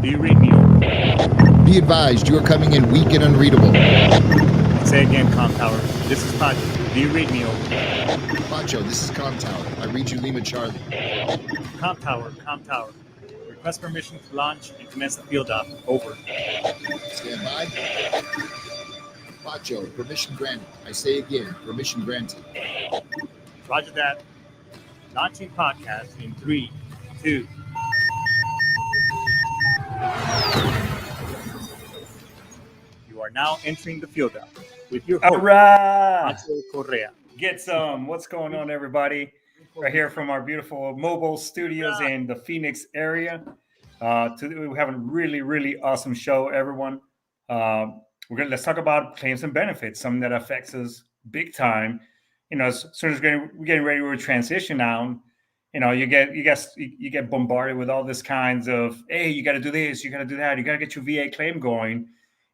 Do you read me? Be advised, you are coming in weak and unreadable. Say again, Com Tower. This is Pacho. Do you read me? Pacho, this is Com Tower. I read you Lima Charlie. Com Tower, Com Tower. Request permission to launch and commence the field op. Over. Stand by. Pacho, permission granted. I say again, permission granted. Roger that. Launching podcast in 3, 2. You are now entering the field op with your host, All right. Pacho Correa. Get some. What's going on, everybody? Right here from our beautiful mobile studios in the Phoenix area. Today we have a really, really awesome show, everyone. Let's talk about claims and benefits, something that affects us big time. You know, as soon as we're getting ready to transition now, you know, you get bombarded with all this kinds of, hey, you got to do this, you got to do that, you got to get your VA claim going.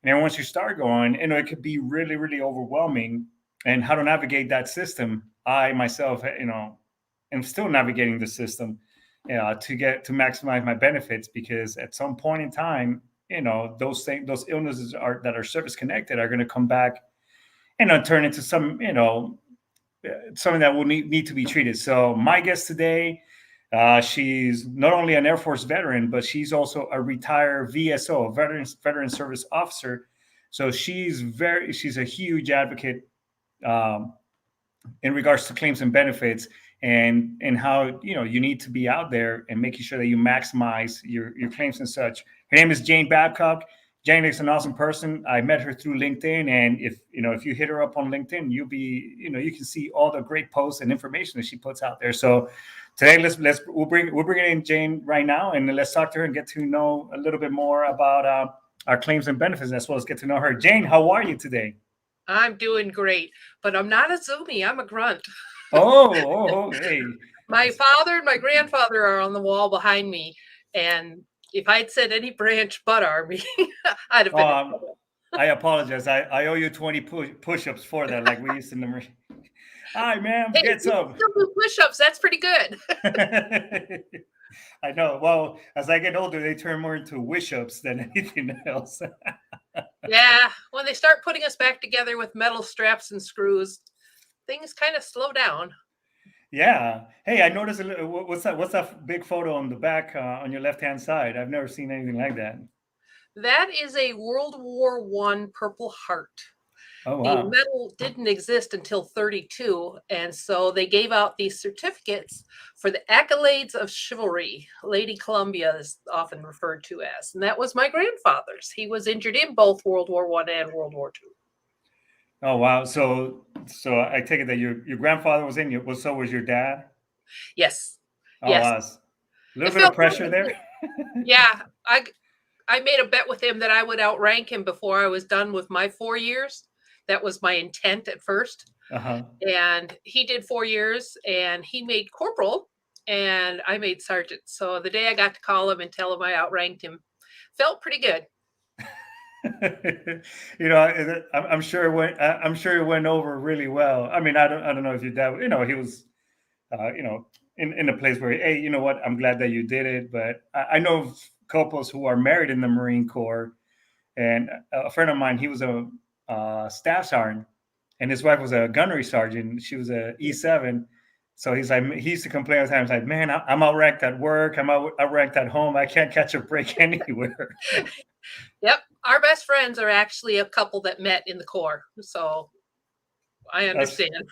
And then once you start going, you know, it could be really, really overwhelming. And how to navigate that system, I myself, you know, am still navigating the system to maximize my benefits, because at some point in time, you know, those illnesses that are service connected are going to come back and turn into some, you know, something that will need to be treated. So my guest today, she's not only an Air Force veteran, but she's also a retired VSO, veteran service officer. So she's a huge advocate in regards to claims and benefits, and how, you know, you need to be out there and making sure that you maximize your claims and such. Her name is Jane Babcock. Jane is an awesome person. I met her through LinkedIn, and if you hit her up on LinkedIn, you can see all the great posts and information that she puts out there. So today, we're bringing in Jane right now, and let's talk to her and get to know a little bit more about our claims and benefits, as well as get to know her. Jane, how are you today? I'm doing great, but I'm not a zoomie. I'm a grunt. Hey. My father and my grandfather are on the wall behind me, and if I'd said any branch but Army, I'd have been. I apologize. I owe you 20 push-ups for that, like we used in the Marine. Hi, ma'am. Hey, get some. Still do push-ups. That's pretty good. I know. Well, as I get older, they turn more into wish-ups than anything else. Yeah, when they start putting us back together with metal straps and screws, things kind of slow down. Yeah. Hey, I noticed what's that big photo on the back on your left-hand side? I've never seen anything like that. That is a World War I Purple Heart. Oh, wow. The medal didn't exist until 1932, and so they gave out these certificates for the accolades of chivalry. Lady Columbia is often referred to as, and that was my grandfather's. He was injured in both World War I and World War II. Oh, wow. So I take it that your grandfather was in you. Well, so was your dad? Yes. Oh, yes. Wow. A little bit of pressure there. Yeah. I made a bet with him that I would outrank him before I was done with my 4 years. That was my intent at first. Uh-huh. And he did 4 years, and he made corporal, and I made sergeant. So the day I got to call him and tell him I outranked him, felt pretty good. You know, I'm sure it went over really well. I mean, I don't know if your dad, you know, he was, you know, in a place where, hey, you know what, I'm glad that you did it. But I know couples who are married in the Marine Corps, and a friend of mine, he was a staff sergeant, and his wife was a gunnery sergeant. She was a E7. So he used to complain all the time. He's like, man, I'm outranked at work. I'm outranked at home. I can't catch a break anywhere. Yep. Our best friends are actually a couple that met in the Corps. So I understand.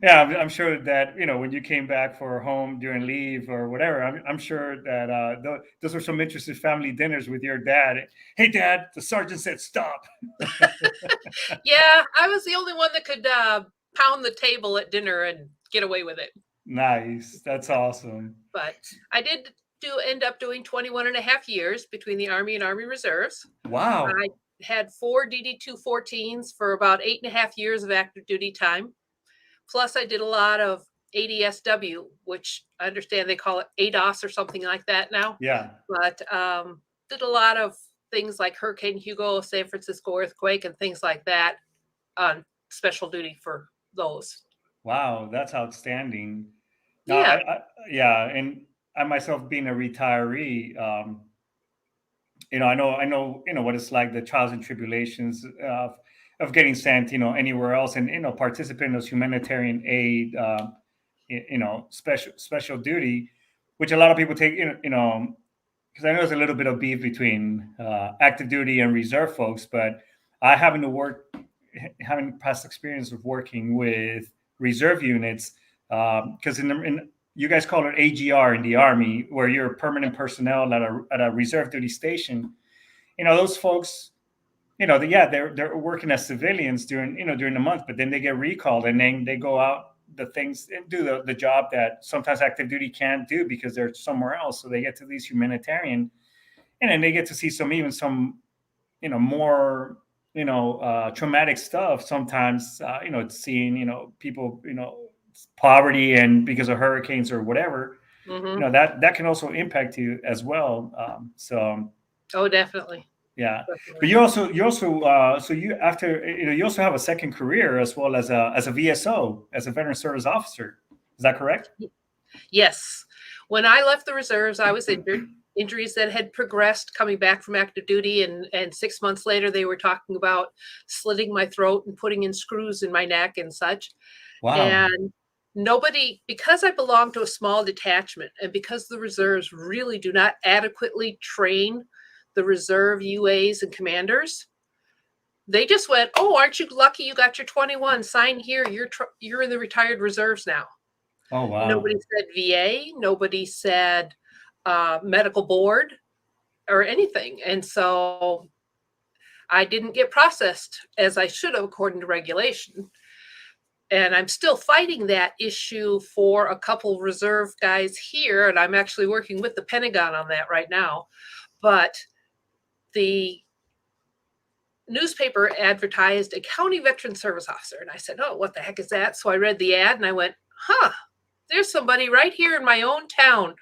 Yeah, I'm sure that, you know, when you came back for home during leave or whatever, I'm sure that those were some interesting family dinners with your dad. Hey, Dad, the sergeant said stop. Yeah, I was the only one that could pound the table at dinner and get away with it. Nice. That's awesome. But I did end up doing 21 and a half years between the Army and Army Reserves. Wow. I had 4 DD-214s for about 8.5 years of active duty time. Plus, I did a lot of ADSW, which I understand they call it ADOS or something like that now. Yeah. But did a lot of things like Hurricane Hugo, San Francisco earthquake, and things like that on special duty for those. Wow, that's outstanding. Yeah. Yeah, and I myself being a retiree, I know, what it's like, the trials and tribulations of getting sent, anywhere else, and participate in those humanitarian aid, special duty, which a lot of people take, because I know there's a little bit of beef between active duty and reserve folks, but I having past experience of working with reserve units, because in you guys call it AGR in the Army, where you're permanent personnel at a reserve duty station. Those folks, they're working as civilians during the month, but then they get recalled and then they go out the things and do the job that sometimes active duty can't do because they're somewhere else. So they get to these humanitarian, and then they get to see some more traumatic stuff sometimes. Seeing people poverty and because of hurricanes or whatever. Mhm. That can also impact you as well. Oh, definitely. Yeah, Definitely. but you also so you after you also have a second career as well as a VSO, as a veteran service officer. Is that correct? Yes. When I left the reserves, I was injured. Injuries that had progressed coming back from active duty, and 6 months later they were talking about slitting my throat and putting in screws in my neck and such. Wow. And nobody, because I belong to a small detachment and because the reserves really do not adequately train the reserve UAs and commanders, they just went, "Oh, aren't you lucky you got your 21? Sign here. You're in the retired reserves now." Oh wow. Nobody said VA. Nobody said medical board or anything. And so I didn't get processed as I should have according to regulation. And I'm still fighting that issue for a couple reserve guys here. And I'm actually working with the Pentagon on that right now. But the newspaper advertised a county veteran service officer. And I said, "Oh, what the heck is that?" So I read the ad and I went, there's somebody right here in my own town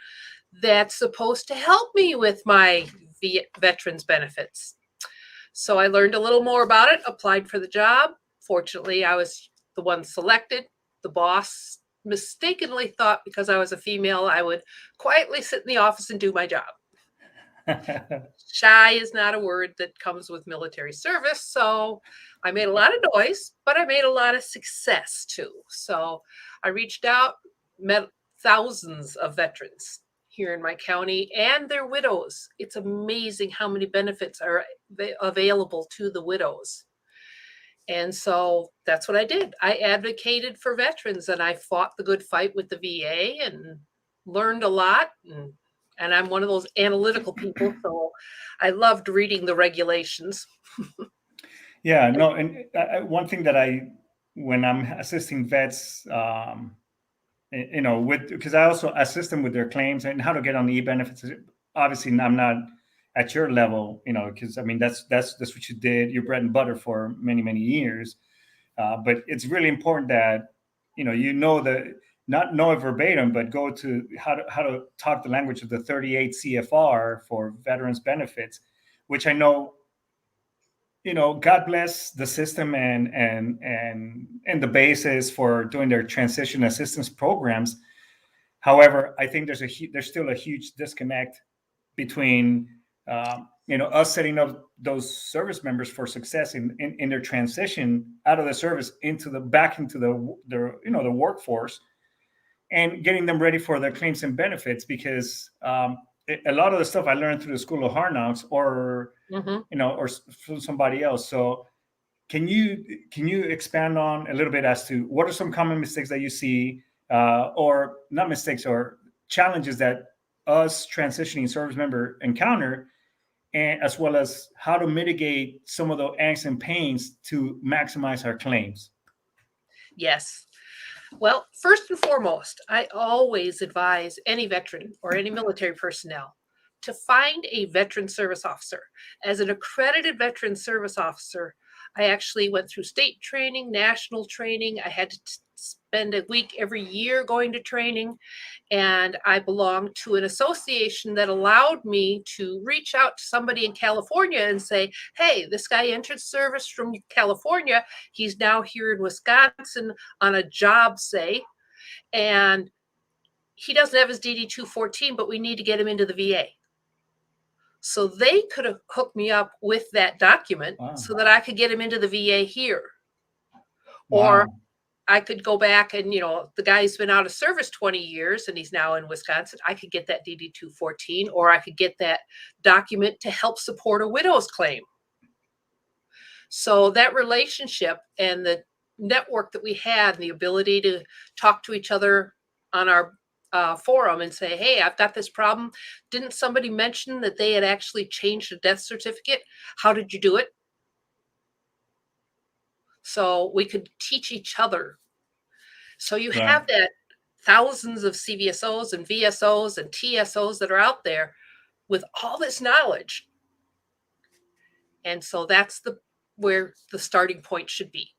that's supposed to help me with my veterans benefits. So I learned a little more about it, applied for the job. Fortunately, I was the one selected. The boss mistakenly thought because I was a female, I would quietly sit in the office and do my job. Shy is not a word that comes with military service. So I made a lot of noise, but I made a lot of success too. So I reached out, met thousands of veterans here in my county and their widows. It's amazing how many benefits are available to the widows. And so that's what I did. I advocated for veterans and I fought the good fight with the VA and learned a lot. And I'm one of those analytical people, so I loved reading the regulations. Yeah, no, and one thing that when I'm assisting vets, because I also assist them with their claims and how to get on the e-benefits. Obviously, I'm not at your level, because I mean that's what you did, your bread and butter for many years. But it's really important that not know it verbatim, but go to how to talk the language of the 38 CFR for veterans benefits, which I know. God bless the system and the basis for doing their transition assistance programs. However, I think there's still a huge disconnect between us setting up those service members for success in their transition out of the service back into the workforce, and getting them ready for their claims and benefits, because a lot of the stuff I learned through the School of Hard Knocks or from somebody else. So can you expand on a little bit as to what are some common mistakes that you see, or not mistakes, or challenges that us transitioning service member encounter, and as well as how to mitigate some of the angst and pains to maximize our claims? Yes. Well, first and foremost, I always advise any veteran or any military personnel to find a veteran service officer. As an accredited veteran service officer, I actually went through state training, national training. I had to spend a week every year going to training, and I belonged to an association that allowed me to reach out to somebody in California and say, "Hey, this guy entered service from California. He's now here in Wisconsin on a job, say, and he doesn't have his DD 214, but we need to get him into the VA." So they could have hooked me up with that document Wow. so that I could get him into the VA here. Wow. Or I could go back and, the guy's been out of service 20 years and he's now in Wisconsin. I could get that DD 214, or I could get that document to help support a widow's claim. So that relationship and the network that we had and the ability to talk to each other on our forum and say, hey, I've got this problem. Didn't somebody mention that they had actually changed a death certificate? How did you do it? So we could teach each other. So you Right. have that thousands of CVSOs and VSOs and TSOs that are out there with all this knowledge. And so that's where the starting point should be.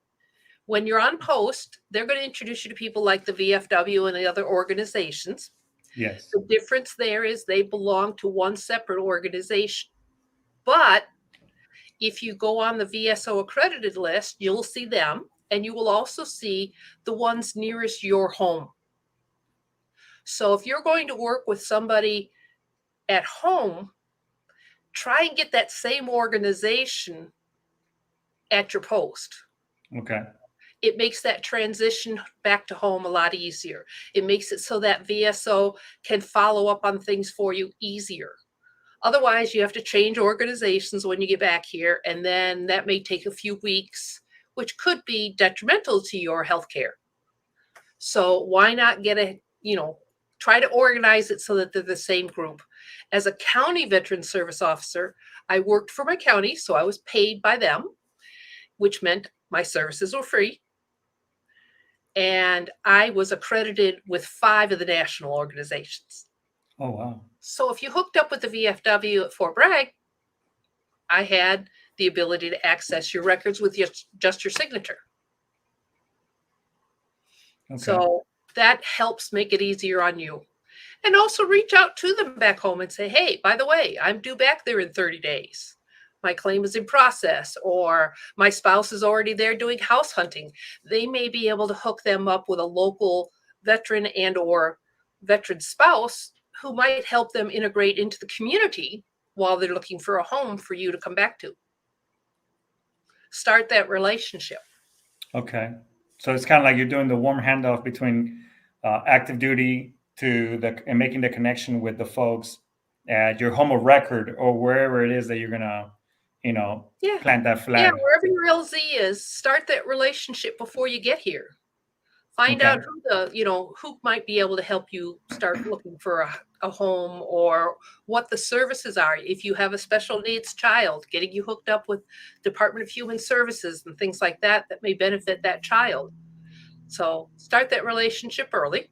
When you're on post, they're going to introduce you to people like the VFW and the other organizations. Yes. The difference there is they belong to one separate organization. But if you go on the VSO accredited list, you'll see them, and you will also see the ones nearest your home. So if you're going to work with somebody at home, try and get that same organization at your post. Okay. It makes that transition back to home a lot easier. It makes it so that VSO can follow up on things for you easier. Otherwise, you have to change organizations when you get back here, and then that may take a few weeks, which could be detrimental to your healthcare. So why not try to organize it so that they're the same group. As a county veteran service officer, I worked for my county, so I was paid by them, which meant my services were free. And I was accredited with 5 of the national organizations. Oh, wow. So if you hooked up with the VFW at Fort Bragg, I had the ability to access your records with just your signature. Okay. So that helps make it easier on you. And also reach out to them back home and say, hey, by the way, I'm due back there in 30 days. My claim is in process, or my spouse is already there doing house hunting. They may be able to hook them up with a local veteran and or veteran spouse who might help them integrate into the community while they're looking for a home for you to come back to. Start that relationship. Okay. So it's kind of like you're doing the warm handoff between active duty and making the connection with the folks at your home of record or wherever it is that you're gonna, plant that flag. Yeah, wherever your LZ is, start that relationship before you get here. Find out who might be able to help you start looking for a home, or what the services are. If you have a special needs child, getting you hooked up with Department of Human Services and things like that may benefit that child. So start that relationship early.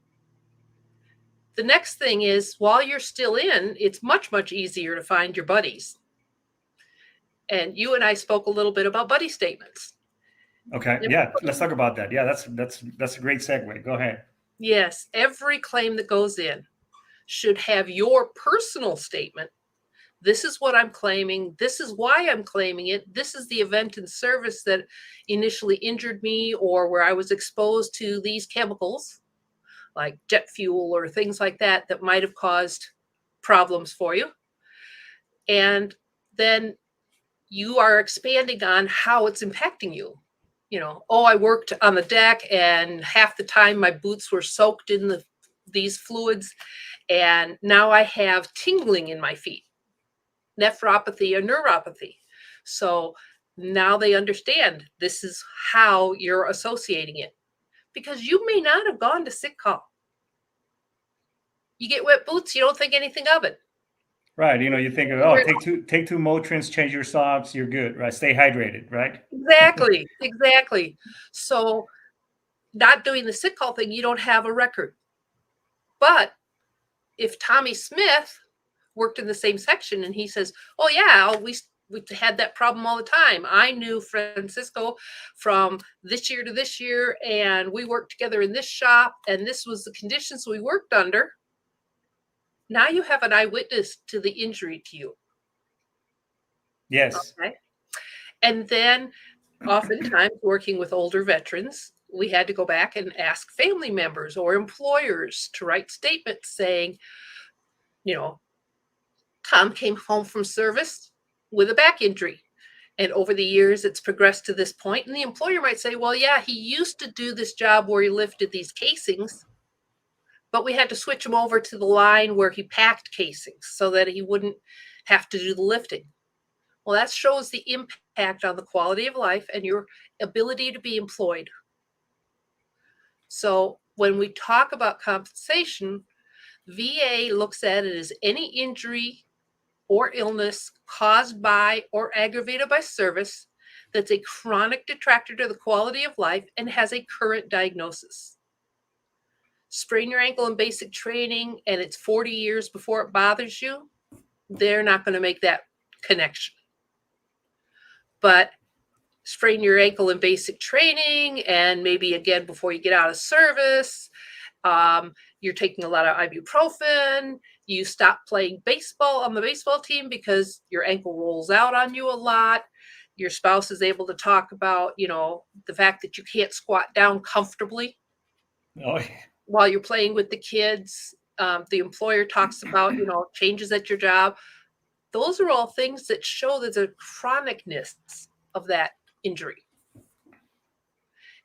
The next thing is, while you're still in, it's much, much easier to find your buddies. And you and I spoke a little bit about buddy statements. Okay. Yeah. Let's talk about that. Yeah. That's a great segue. Go ahead. Yes. Every claim that goes in should have your personal statement. This is what I'm claiming. This is why I'm claiming it. This is the event in service that initially injured me, or where I was exposed to these chemicals like jet fuel or things like that might have caused problems for you. And then you are expanding on how it's impacting you. I worked on the deck and half the time my boots were soaked in these fluids, and now I have tingling in my feet, nephropathy or neuropathy. So now they understand this is how you're associating it, because you may not have gone to sick call. You get wet boots, you don't think anything of it. Right. You think of, take two Motrins, change your socks, you're good, right? Stay hydrated, right? Exactly. So not doing the sick call thing, you don't have a record. But if Tommy Smith worked in the same section and he says, oh yeah, we had that problem all the time. I knew Francisco from this year to this year, and we worked together in this shop, and this was the conditions we worked under. Now you have an eyewitness to the injury to you. Yes. Okay. And then oftentimes working with older veterans, we had to go back and ask family members or employers to write statements saying, Tom came home from service with a back injury. And over the years, it's progressed to this point. And the employer might say, well, yeah, he used to do this job where he lifted these casings, but we had to switch him over to the line where he packed casings so that he wouldn't have to do the lifting. Well, that shows the impact on the quality of life and your ability to be employed. So when we talk about compensation, VA looks at it as any injury or illness caused by or aggravated by service that's a chronic detractor to the quality of life and has a current diagnosis. Sprain your ankle in basic training and it's 40 years before it bothers you, they're not going to make that connection. But sprain your ankle in basic training and maybe again before you get out of service, you're taking a lot of ibuprofen, you stop playing baseball on the baseball team because your ankle rolls out on you a lot. Your spouse is able to talk about, the fact that you can't squat down comfortably while you're playing with the kids. The employer talks about, changes at your job. Those are all things that show there's a chronicness of that injury.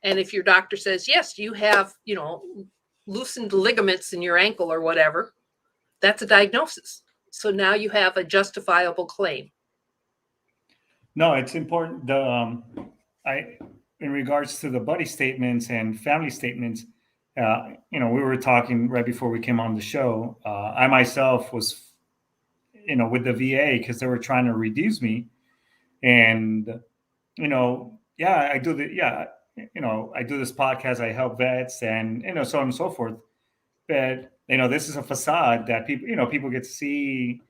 And if your doctor says, yes, you have, loosened ligaments in your ankle or whatever, that's a diagnosis. So now you have a justifiable claim. No, it's important. In regards to the buddy statements and family statements, we were talking right before we came on the show. I myself was, with the VA because they were trying to reduce me, and I do this podcast. I help vets, and so on and so forth. But this is a facade that people get to see.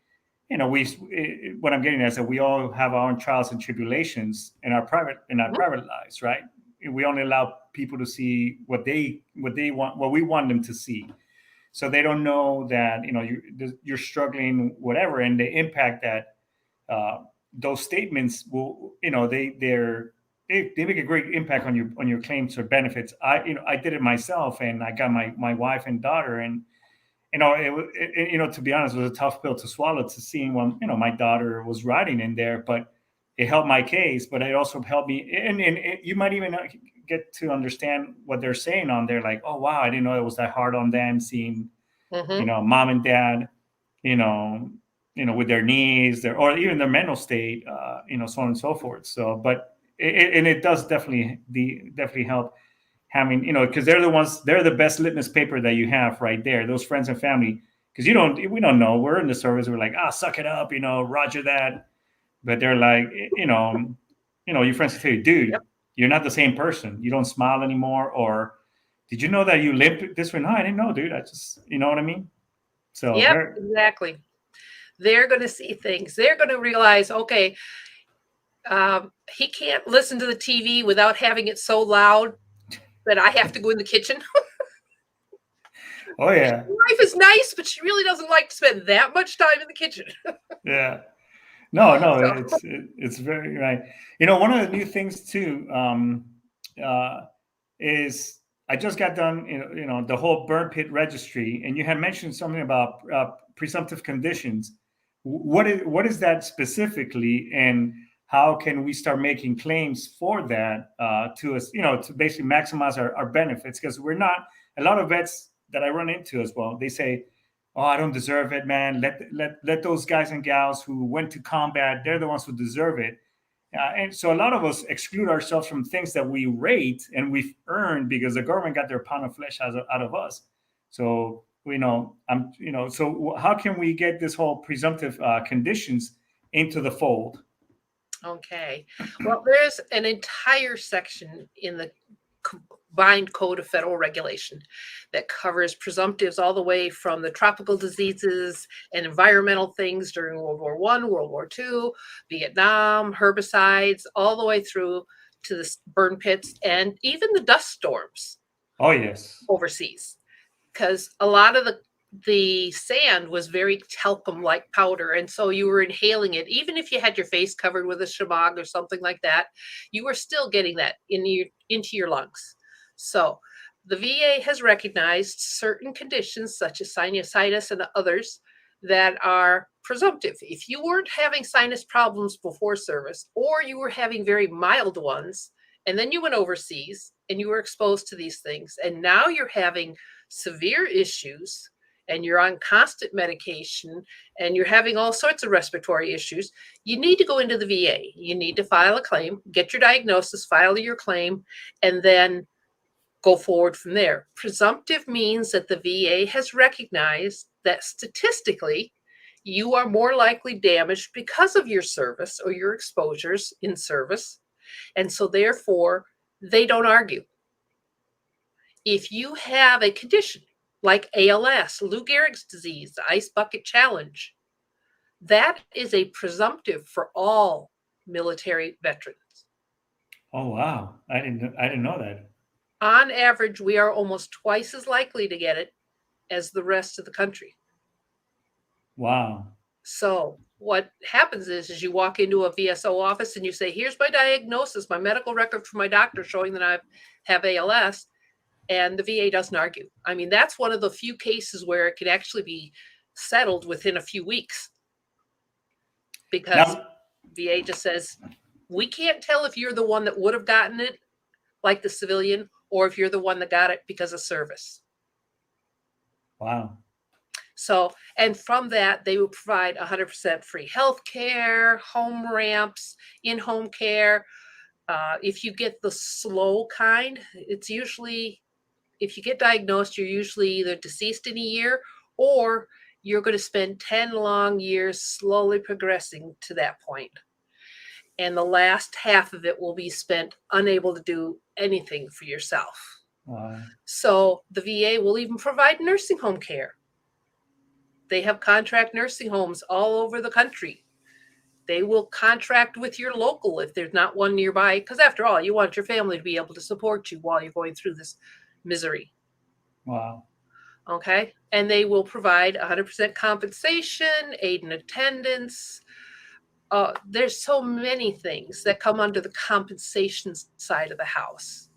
What I'm getting at is that we all have our own trials and tribulations in our private lives, right? We only allow people to see what they want, what we want them to see. So they don't know that you're struggling, whatever, and the impact that those statements will, they make a great impact on your claims or benefits. I did it myself, and I got my wife and daughter, and to be honest, it was a tough pill to swallow to seeing when my daughter was riding in there, but it helped my case. But it also helped me, and you might even get to understand what they're saying on there, like, oh wow, I didn't know it was that hard on them seeing mom and dad with their knees, or even their mental state, so on and so forth. So, but it does definitely help having, because they're the best litmus paper that you have right there, those friends and family, because we don't know, we're in the service, we're like, suck it up, roger that. But they're like, your friends tell you, dude, yep, you're not the same person. You don't smile anymore. Or did you know that you limped this way? No, I didn't know, dude. I just, you know what I mean? So yeah, exactly. They're going to see things. They're going to realize, okay, he can't listen to the TV without having it so loud that I have to go in the kitchen. Oh yeah. Life is nice, but she really doesn't like to spend that much time in the kitchen. Yeah. No, it's very right. One of the new things too is I just got done, the whole burn pit registry, and you had mentioned something about presumptive conditions. What is that specifically, and how can we start making claims for that to us, to basically maximize our benefits? Because we're not, a lot of vets that I run into as well, they say, oh, I don't deserve it, man. Let those guys and gals who went to combat, they're the ones who deserve it. And so a lot of us exclude ourselves from things that we rate and we've earned because the government got their pound of flesh out of us. So, so how can we get this whole presumptive conditions into the fold? Okay. Well, there's an entire section in the Combined Code of Federal Regulation that covers presumptives all the way from the tropical diseases and environmental things during World War I, World War II, Vietnam, herbicides, all the way through to the burn pits and even the dust storms. Oh, yes. Overseas. Because a lot of the sand was very talcum-like powder, and so you were inhaling it. Even if you had your face covered with a shabag or something like that, you were still getting that into your lungs. So the VA has recognized certain conditions such as sinusitis and others that are presumptive. If you weren't having sinus problems before service, or you were having very mild ones, and then you went overseas and you were exposed to these things, and now you're having severe issues and you're on constant medication and you're having all sorts of respiratory issues, you need to go into the VA. You need to file a claim, get your diagnosis, file your claim, and then go forward from there. Presumptive means that the VA has recognized that statistically, you are more likely damaged because of your service or your exposures in service. And so therefore, they don't argue. If you have a condition like ALS, Lou Gehrig's disease, the ice bucket challenge, that is a presumptive for all military veterans. Oh wow, I didn't know that. On average, we are almost twice as likely to get it as the rest of the country. Wow. So what happens is you walk into a VSO office and you say, here's my diagnosis, my medical record from my doctor showing that I have ALS, and the VA doesn't argue. I mean, that's one of the few cases where it could actually be settled within a few weeks, because Now, VA just says, we can't tell if you're the one that would have gotten it, like the civilian, or if you're the one that got it because of service. wow. So, and from that, they will provide 100% free health care, home ramps, in-home care. If you get the slow kind, it's usually, if you get diagnosed, you're usually either deceased in a year or you're going to spend 10 long years slowly progressing to that point. And the last half of it will be spent unable to do anything for yourself. Wow. So the VA will even provide nursing home care. They have contract nursing homes all over the country. They will contract with your local if there's not one nearby, because after all, you want your family to be able to support you while you're going through this misery. Wow. Okay. And they will provide 100% compensation, aid and attendance. There's so many things that come under the compensation side of the house.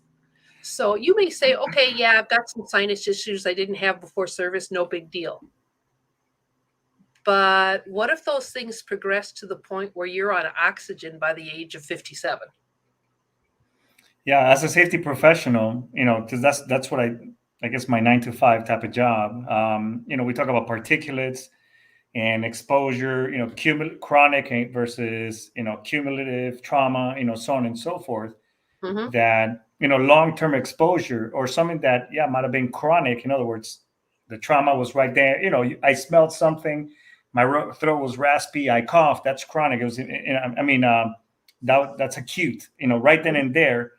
So you may say, okay, yeah, I've got some sinus issues I didn't have before service, no big deal. But what if those things progress to the point where you're on oxygen by the age of 57? Yeah, as a safety professional, because that's what I guess my 9 to 5 type of job. We talk about particulates and exposure, chronic versus, cumulative trauma, so on and so forth. Mm-hmm. That, long-term exposure or something that, might have been chronic. In other words, the trauma was right there. I smelled something, my throat was raspy, I coughed. That's chronic. It was, that's acute, right then and there.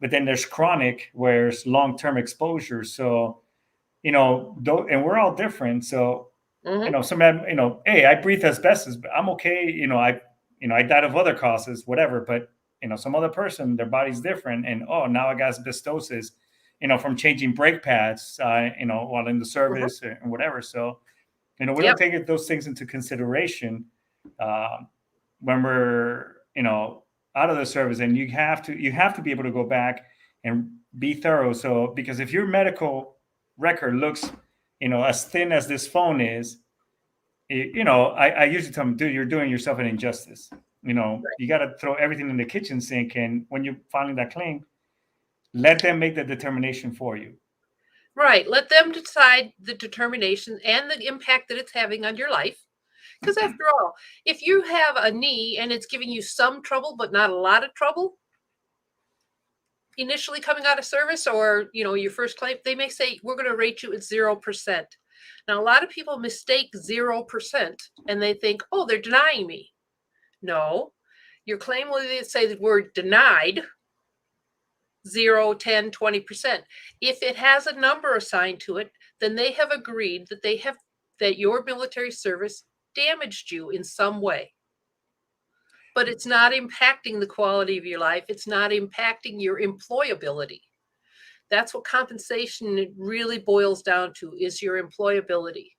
But then there's chronic, where it's long-term exposure. So, and we're all different. So, Mm-hmm. somebody, hey, I breathe asbestos, but I'm okay. I died of other causes, whatever. But, some other person, their body's different. And, now I got asbestosis, from changing brake pads, while in the service and whatever. So, we don't take those things into consideration when we're, out of the service. And you have to be able to go back and be thorough. So, because if your medical record looks, as thin as this phone is, I usually tell them, dude, you're doing yourself an injustice. You got to throw everything in the kitchen sink. And when you're filing that claim, let them make the determination for you. Right. Let them decide the determination and the impact that it's having on your life. Because after all, if you have a knee and it's giving you some trouble, but not a lot of trouble, initially coming out of service, or, your first claim, they may say, we're going to rate you at 0%. Now, a lot of people mistake 0% and they think, oh, they're denying me. No, your claim will say that we're denied 0, 10, 20%. If it has a number assigned to it, then they have agreed that your military service damaged you in some way. But it's not impacting the quality of your life. It's not impacting your employability. That's what compensation really boils down to, is your employability.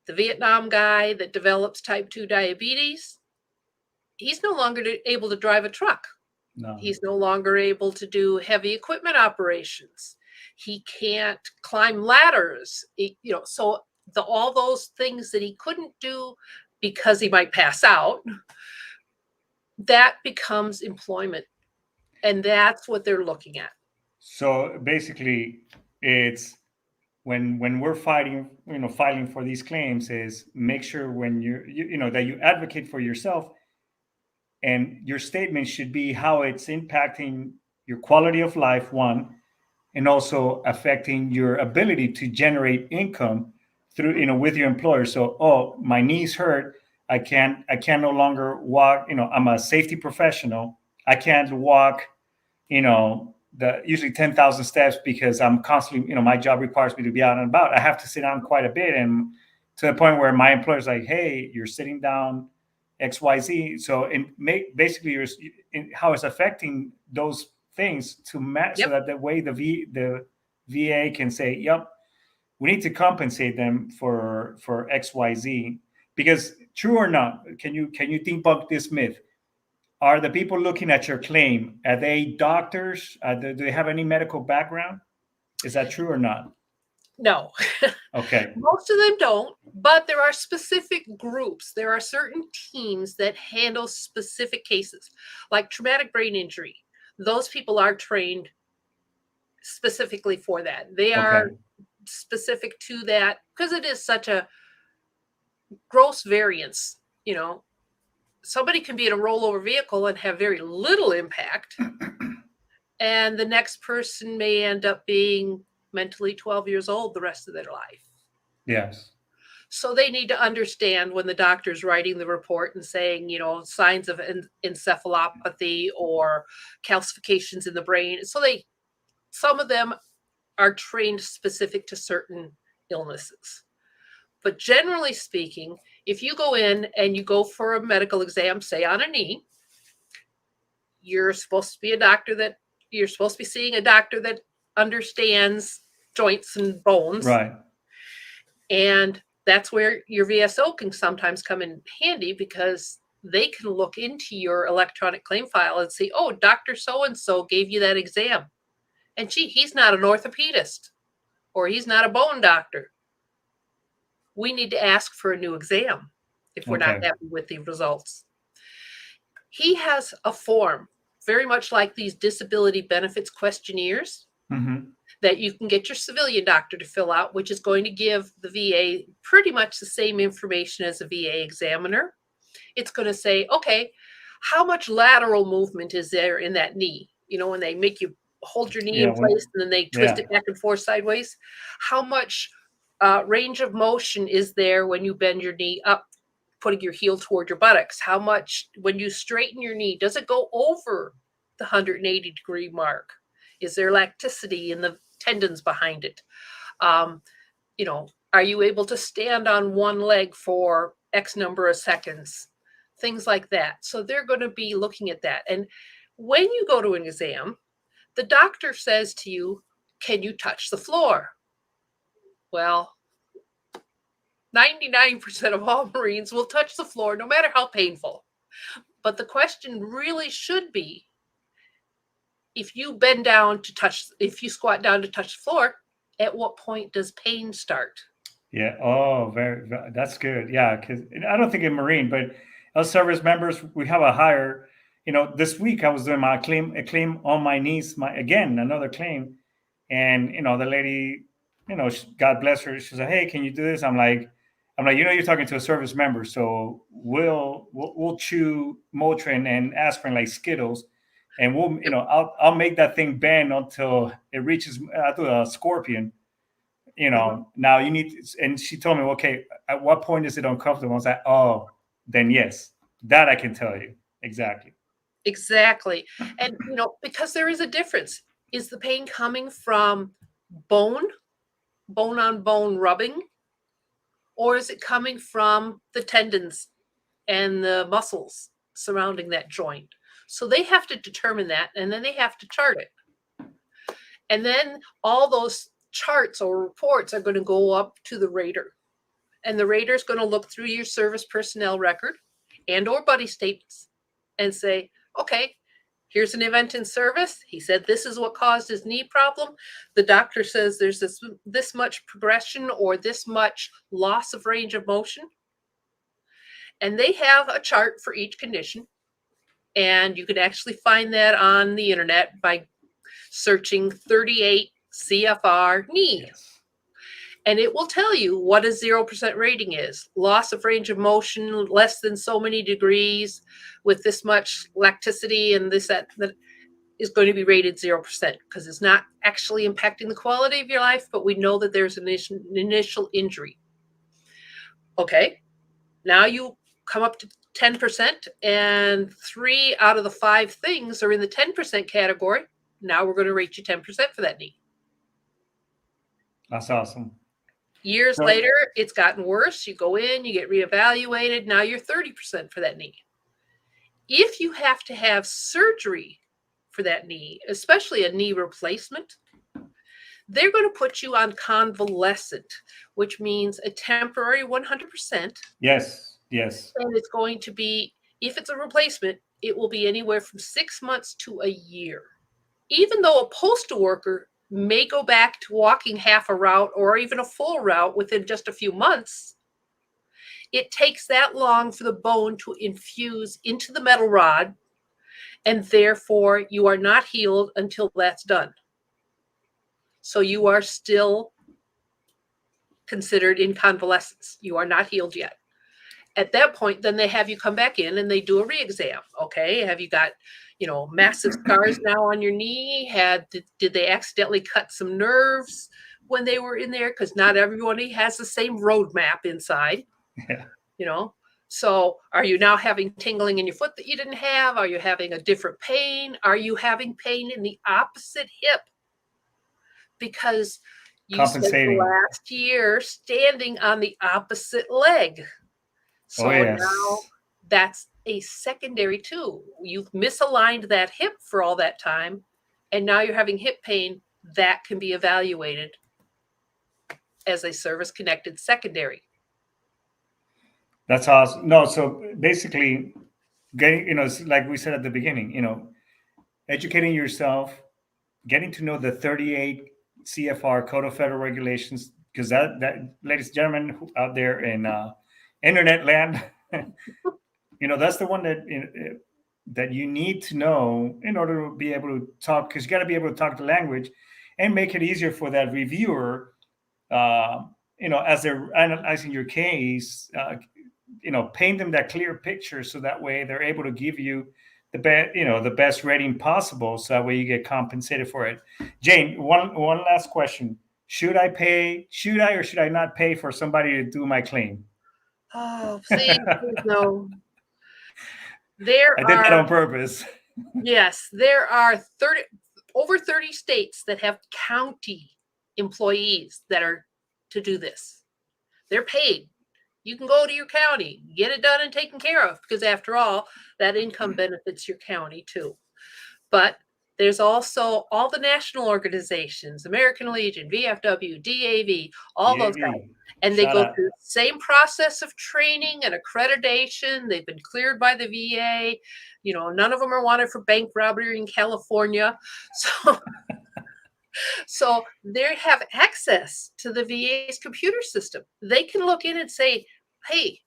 The Vietnam guy that develops type 2 diabetes, he's no longer able to drive a truck. No. He's no longer able to do heavy equipment operations. He can't climb ladders. So all those things that he couldn't do because he might pass out, that becomes employment. And that's what they're looking at. So basically, it's when we're fighting, filing for these claims, is make sure when that you advocate for yourself, and your statement should be how it's impacting your quality of life, one, and also affecting your ability to generate income through, with your employer. So, oh, my knees hurt. I can no longer walk. I'm a safety professional. I can't walk, the usually 10,000 steps because I'm constantly, my job requires me to be out and about. I have to sit down quite a bit, and to the point where my employer's like, hey, you're sitting down XYZ. So basically how it's affecting those things to match, so that the way the VA can say, yep, we need to compensate them for XYZ. Because true or not, can you debunk this myth? Are the people looking at your claim, are they doctors? Do they have any medical background? Is that true or not? No. Okay. Most of them don't, but there are specific groups. There are certain teams that handle specific cases, like traumatic brain injury. Those people are trained specifically for that. They are specific to that because it is such a gross variance. Somebody can be in a rollover vehicle and have very little impact, and the next person may end up being mentally 12 years old the rest of their life. Yes. So they need to understand when the doctor's writing the report and saying, signs of encephalopathy or calcifications in the brain. So some of them are trained specific to certain illnesses. But generally speaking, if you go in and you go for a medical exam, say on a knee, you're supposed to be seeing a doctor that understands joints and bones. Right. And that's where your VSO can sometimes come in handy, because they can look into your electronic claim file and see, oh, Dr. So-and-so gave you that exam. And gee, he's not an orthopedist, or he's not a bone doctor. We need to ask for a new exam if we're not happy with the results. He has a form, very much like these disability benefits questionnaires, that you can get your civilian doctor to fill out, which is going to give the VA pretty much the same information as a VA examiner. It's going to say, okay, how much lateral movement is there in that knee? When they make you hold your knee in place and then they twist it back and forth sideways. How much range of motion is there when you bend your knee up, putting your heel toward your buttocks? How much, when you straighten your knee, does it go over the 180-degree mark? Is there elasticity in the tendons behind it? Are you able to stand on one leg for X number of seconds? Things like that. So they're going to be looking at that. And when you go to an exam, the doctor says to you, can you touch the floor? Well, 99% of all Marines will touch the floor, no matter how painful. But the question really should be, if you if you squat down to touch the floor, at what point does pain start? Yeah. Oh, that's good. Yeah. Because I don't think in Marine, but as service members, we have a higher, this week I was doing a claim on my niece, another claim. And, the lady, God bless her. She said, hey, can you do this? I'm like, you're talking to a service member. So we'll chew Motrin and aspirin like Skittles. And I'll make that thing bend until it reaches, I'll do a scorpion. Now you need, and she told me, okay, at what point is it uncomfortable? I was like, oh, then yes, that I can tell you. Exactly. And, because there is a difference. Is the pain coming from bone on bone rubbing? Or is it coming from the tendons and the muscles surrounding that joint? So they have to determine that, and then they have to chart it. And then all those charts or reports are going to go up to the rater. And the rater is going to look through your service personnel record and or buddy statements and say, okay, Here's an event in service. He said this is what caused his knee problem. The doctor says there's this much progression or this much loss of range of motion. And they have a chart for each condition. And you can actually find that on the internet by searching 38 CFR knee. Yes. And it will tell you what a 0% rating is. Loss of range of motion, less than so many degrees with this much lacticity and this, that is going to be rated 0% because it's not actually impacting the quality of your life, but we know that there's an initial injury. Okay, now you come up to 10% and 3 out of the 5 things are in the 10% category. Now we're going to rate you 10% for that knee. That's awesome. Years later, it's gotten worse. You go in, you get reevaluated. Now you're 30% for that knee. If you have to have surgery for that knee, especially a knee replacement, they're going to put you on convalescent, which means a temporary 100%. Yes, yes. And it's going to be, if it's a replacement, it will be anywhere from 6 months to a year. Even though a postal worker may go back to walking half a route or even a full route within just a few months, it takes that long for the bone to infuse into the metal rod, and therefore you are not healed until that's done. So you are still considered in convalescence. You are not healed yet. At that point, then they have you come back in and they do a re-exam. Okay, have you got, massive scars now on your knee? Did they accidentally cut some nerves when they were in there? Because not everybody has the same roadmap inside. Yeah. So are you now having tingling in your foot that you didn't have? Are you having a different pain? Are you having pain in the opposite hip? Because you spent the last year standing on the opposite leg. So now that's a secondary too. You've misaligned that hip for all that time, and now you're having hip pain. That can be evaluated as a service-connected secondary. That's awesome. No, so basically, getting, like we said at the beginning, educating yourself, getting to know the 38 CFR Code of Federal Regulations, because that, ladies and gentlemen out there in internet land, that's the one that you need to know in order to be able to talk, because you got to be able to talk the language and make it easier for that reviewer, as they're analyzing your case, paint them that clear picture so that way they're able to give you the best rating possible, so that way you get compensated for it. Jane, one last question. Should I or should I not pay for somebody to do my claim? Oh, please no. I did that on purpose. Yes, there are over 30 states that have county employees that are to do this. They're paid. You can go to your county, get it done and taken care of, because after all, that income benefits your county too. But there's also all the national organizations, American Legion, VFW, DAV, all those guys. And they go through the same process of training and accreditation. They've been cleared by the VA. None of them are wanted for bank robbery in California. So they have access to the VA's computer system. They can look in and say, hey,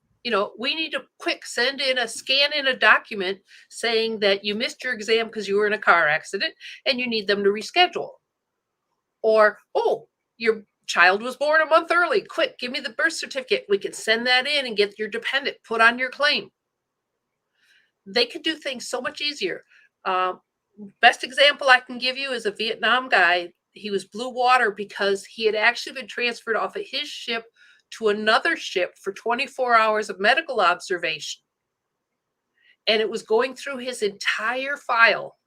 we need to quick scan in a document saying that you missed your exam because you were in a car accident and you need them to reschedule. Or, your child was born a month early. Quick, give me the birth certificate. We can send that in and get your dependent put on your claim. They could do things so much easier. Best example I can give you is a Vietnam guy. He was blue water because he had actually been transferred off of his ship to another ship for 24 hours of medical observation. And it was going through his entire file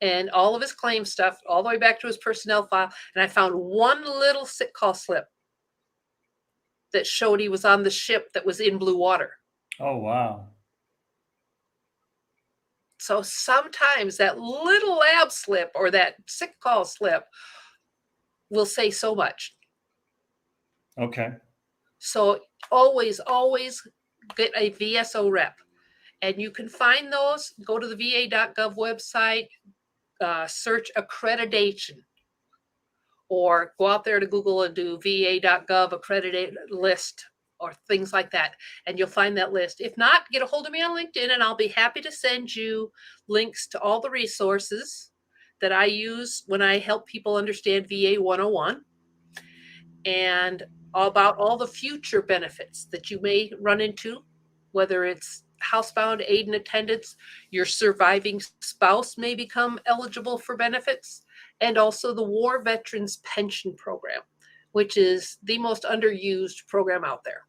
and all of his claim stuff, all the way back to his personnel file. And I found one little sick call slip that showed he was on the ship that was in blue water. Oh, wow. So sometimes that little lab slip or that sick call slip will say so much. Okay. So always get a VSO rep. And you can find those, go to the va.gov website, search accreditation, or go out there to Google and do va.gov accredited list or things like that, and you'll find that list. If not, get a hold of me on LinkedIn, and I'll be happy to send you links to all the resources that I use when I help people understand VA 101, and about all the future benefits that you may run into, whether it's housebound aid and attendance, your surviving spouse may become eligible for benefits, and also the War Veterans Pension Program, which is the most underused program out there.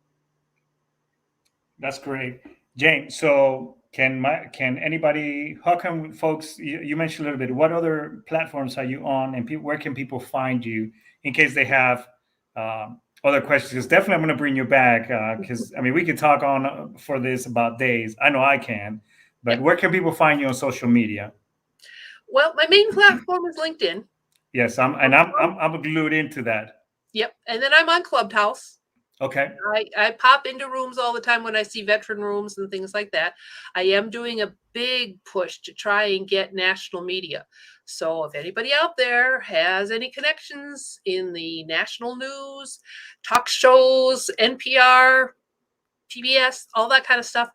That's great, Jane. So can anybody? How can folks? You mentioned a little bit. What other platforms are you on, and where can people find you in case they have other questions? Because definitely, I'm going to bring you back. Because I mean, we could talk on for this about days. I know I can. But where can people find you on social media? Well, my main platform is LinkedIn. Yes, I'm glued into that. Yep, and then I'm on Clubhouse. Okay. I pop into rooms all the time when I see veteran rooms and things like that. I am doing a big push to try and get national media. So if anybody out there has any connections in the national news, talk shows, NPR, PBS, all that kind of stuff,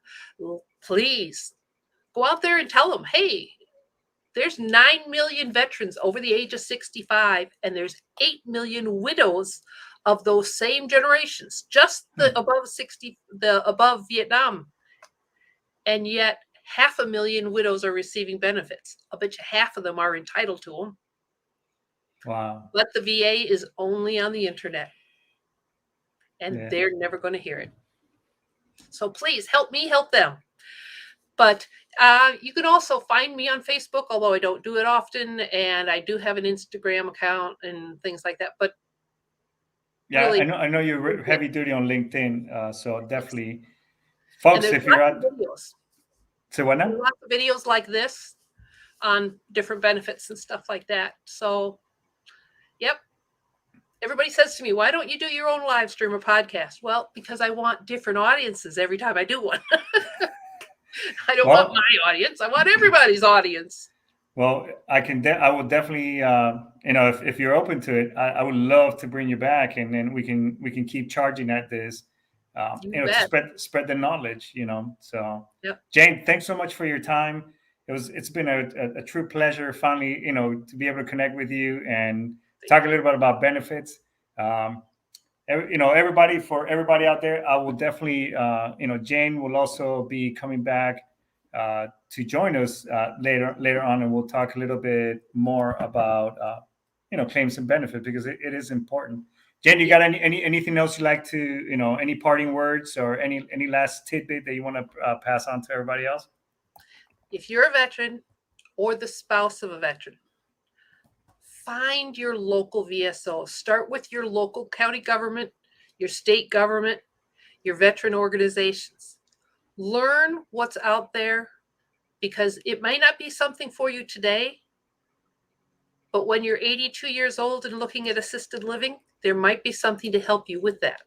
please go out there and tell them, hey, there's 9 million veterans over the age of 65, and there's 8 million widows of those same generations, just the above 60, the above Vietnam. And yet 500,000 widows are receiving benefits. I bet you half of them are entitled to them. Wow. But the VA is only on the internet, and they're never going to hear it. So please help me help them. But you can also find me on Facebook, although I don't do it often, and I do have an Instagram account and things like that. But yeah, really, I know you're heavy duty on LinkedIn, so definitely, folks, if you're out, videos. So what now? Lots of videos like this on different benefits and stuff like that. So, yep. Everybody says to me, why don't you do your own live stream or podcast? Well, because I want different audiences every time I do one. I don't want my audience. I want everybody's audience. Well, I will definitely, if you're open to it, I would love to bring you back, and then we can keep charging at this, to spread the knowledge, So, yep. Jane, thanks so much for your time. It's been a true pleasure finally, to be able to connect with you and talk a little bit about benefits. Everybody out there, I will definitely, Jane will also be coming back to join us later on, and we'll talk a little bit more about claims and benefits, because it is important. Jen, you got anything else you'd like to, any parting words or any last tidbit that you want to pass on to everybody else? If you're a veteran or the spouse of a veteran, find your local VSO. Start with your local county government, your state government, your veteran organizations. Learn what's out there, because it might not be something for you today, but when you're 82 years old and looking at assisted living, there might be something to help you with that,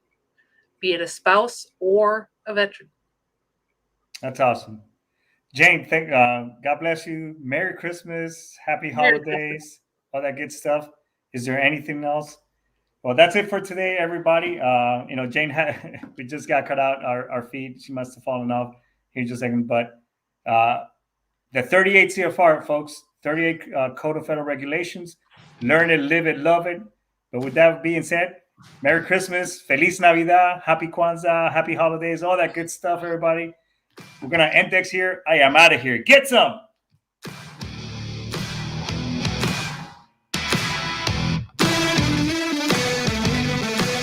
be it a spouse or a veteran. That's awesome. Jane, God bless you. Merry Christmas. Happy holidays. All that good stuff. Is there anything else? Well, that's it for today, everybody. Jane we just got cut out our feed. She must have fallen off here just a second. But the 38 CFR, folks, 38 Code of Federal Regulations. Learn it, live it, love it. But with that being said, Merry Christmas, Feliz Navidad, Happy Kwanzaa, Happy Holidays, all that good stuff, everybody. We're going to index here. I am out of here. Get some.